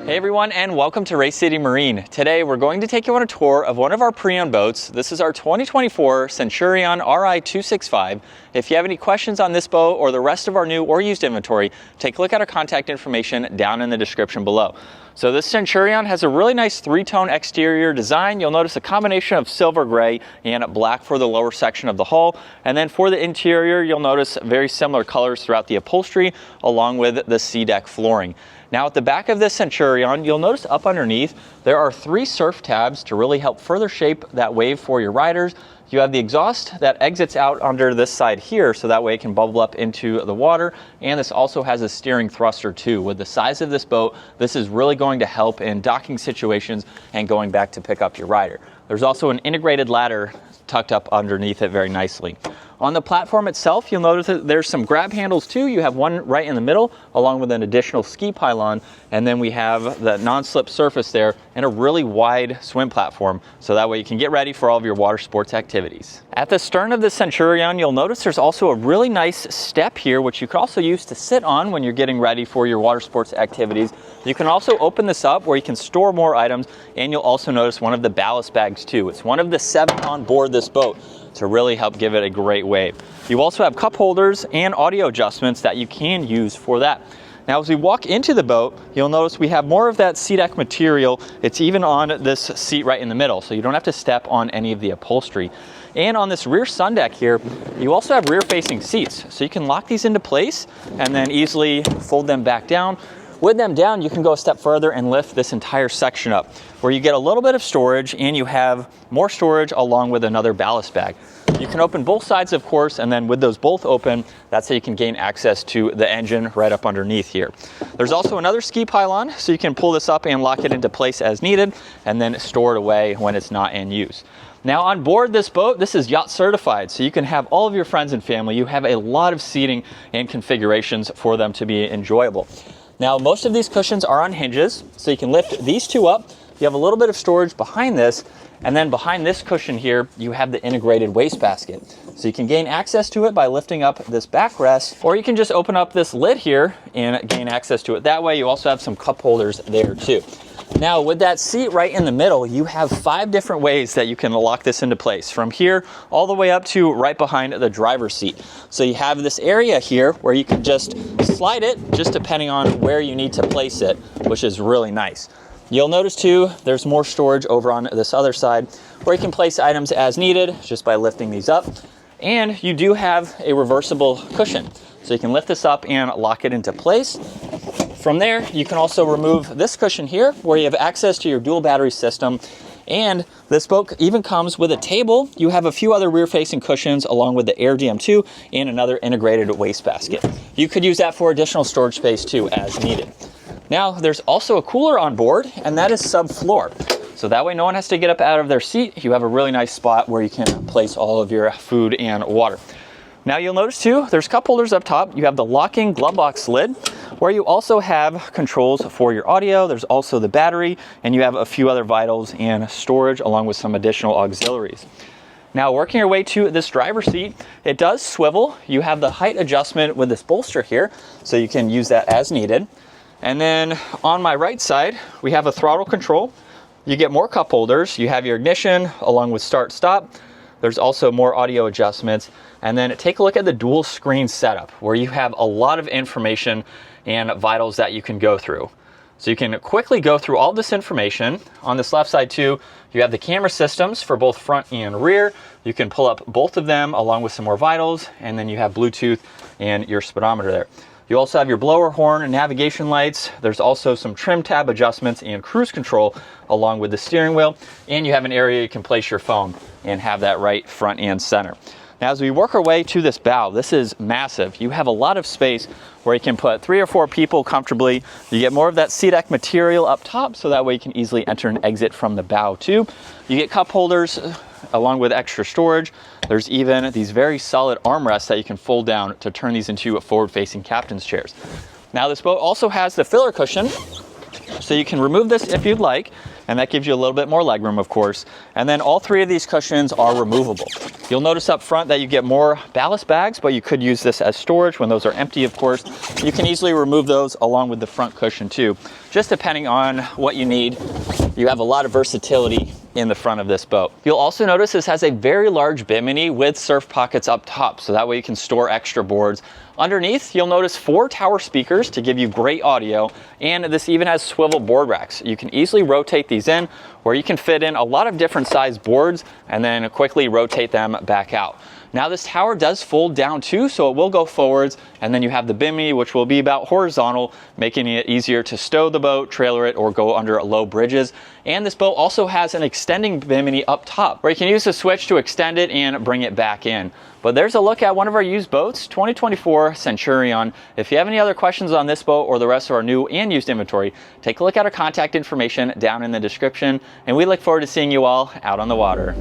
Hey everyone, and welcome to Race City Marine. Today we're going to take you on a tour of one of our pre-owned boats. This is our 2024 Centurion RI265. If you have any questions on this boat or the rest of our new or used inventory, take a look at our contact information down in the description below. So this Centurion has a really nice three-tone exterior design. You'll notice a combination of silver gray and black for the lower section of the hull. And then for the interior, you'll notice very similar colors throughout the upholstery along with the C-deck flooring. Now at the back of this Centurion, you'll notice up underneath, there are 3 surf tabs to really help further shape that wave for your riders. You have the exhaust that exits out under this side here, so that way it can bubble up into the water. And this also has a steering thruster too. With the size of this boat, this is really going to help in docking situations and going back to pick up your rider. There's also an integrated ladder tucked up underneath it very nicely. On the platform itself, you'll notice that there's some grab handles too. You have one right in the middle, along with an additional ski pylon, and then we have the non-slip surface there and a really wide swim platform, so that way you can get ready for all of your water sports activities. At the stern of the Centurion, you'll notice there's also a really nice step here, which you can also use to sit on when you're getting ready for your water sports activities. You can also open this up where you can store more items, and you'll also notice one of the ballast bags too. It's one of the 7 on board this boat to really help give it a great wave. You also have cup holders and audio adjustments that you can use for that. Now as we walk into the boat, you'll notice we have more of that C-deck material. It's even on this seat right in the middle, so you don't have to step on any of the upholstery. And on this rear sun deck here, you also have rear facing seats, so you can lock these into place and then easily fold them back down. With them down, you can go a step further and lift this entire section up, where you get a little bit of storage and you have more storage along with another ballast bag. You can open both sides, of course, and then with those both open, that's how you can gain access to the engine right up underneath here. There's also another ski pylon, so you can pull this up and lock it into place as needed, and then store it away when it's not in use. Now on board this boat, this is yacht certified, so you can have all of your friends and family. You have a lot of seating and configurations for them to be enjoyable. Now, most of these cushions are on hinges, so you can lift these 2 up. You have a little bit of storage behind this, and then behind this cushion here, you have the integrated wastebasket. So you can gain access to it by lifting up this backrest, or you can just open up this lid here and gain access to it that way. You also have some cup holders there too. Now with that seat right in the middle, you have 5 different ways that you can lock this into place, from here all the way up to right behind the driver's seat. So you have this area here where you can just slide it, just depending on where you need to place it, which is really nice. You'll notice too, there's more storage over on this other side where you can place items as needed just by lifting these up. And you do have a reversible cushion, so you can lift this up and lock it into place. From there, you can also remove this cushion here where you have access to your dual battery system. And this boat even comes with a table. You have a few other rear facing cushions along with the AirDM2 and another integrated wastebasket. You could use that for additional storage space too as needed. Now there's also a cooler on board, and that is subfloor. So that way no one has to get up out of their seat. You have a really nice spot where you can place all of your food and water. Now you'll notice too, there's cup holders up top. You have the locking glove box lid, where you also have controls for your audio. There's also the battery, and you have a few other vitals and storage along with some additional auxiliaries. Now working your way to this driver's seat, it does swivel. You have the height adjustment with this bolster here, so you can use that as needed. And then on my right side, we have a throttle control. You get more cup holders. You have your ignition along with start stop. There's also more audio adjustments. And then take a look at the dual screen setup, where you have a lot of information and vitals that you can go through. So you can quickly go through all this information. On this left side too, you have the camera systems for both front and rear. You can pull up both of them along with some more vitals, and then you have Bluetooth and your speedometer there. You also have your blower horn and navigation lights. There's also some trim tab adjustments and cruise control along with the steering wheel. And you have an area you can place your phone and have that right front and center. Now as we work our way to this bow, this is massive. You have a lot of space where you can put 3 or 4 people comfortably. You get more of that C-deck material up top, so that way you can easily enter and exit from the bow too. You get cup holders along with extra storage. There's even these very solid armrests that you can fold down to turn these into forward-facing captain's chairs. Now this boat also has the filler cushion, So you can remove this if you'd like, and that gives you a little bit more legroom, of course. And then all three of these cushions are removable. You'll notice up front that you get more ballast bags, but you could use this as storage when those are empty, of course. You can easily remove those along with the front cushion too, just depending on what you need. You have a lot of versatility in the front of this boat. You'll also notice this has a very large bimini with surf pockets up top, so that way you can store extra boards. Underneath, you'll notice 4 tower speakers to give you great audio, and this even has swivel board racks. You can easily rotate these in, where you can fit in a lot of different size boards and then quickly rotate them back out. Now this tower does fold down too, so it will go forwards, and then you have the bimini, which will be about horizontal, making it easier to stow the boat, trailer it, or go under low bridges. And this boat also has an extending bimini up top, where you can use the switch to extend it and bring it back in. But there's a look at one of our used boats, 2024 Centurion. If you have any other questions on this boat or the rest of our new and used inventory, take a look at our contact information down in the description, and we look forward to seeing you all out on the water.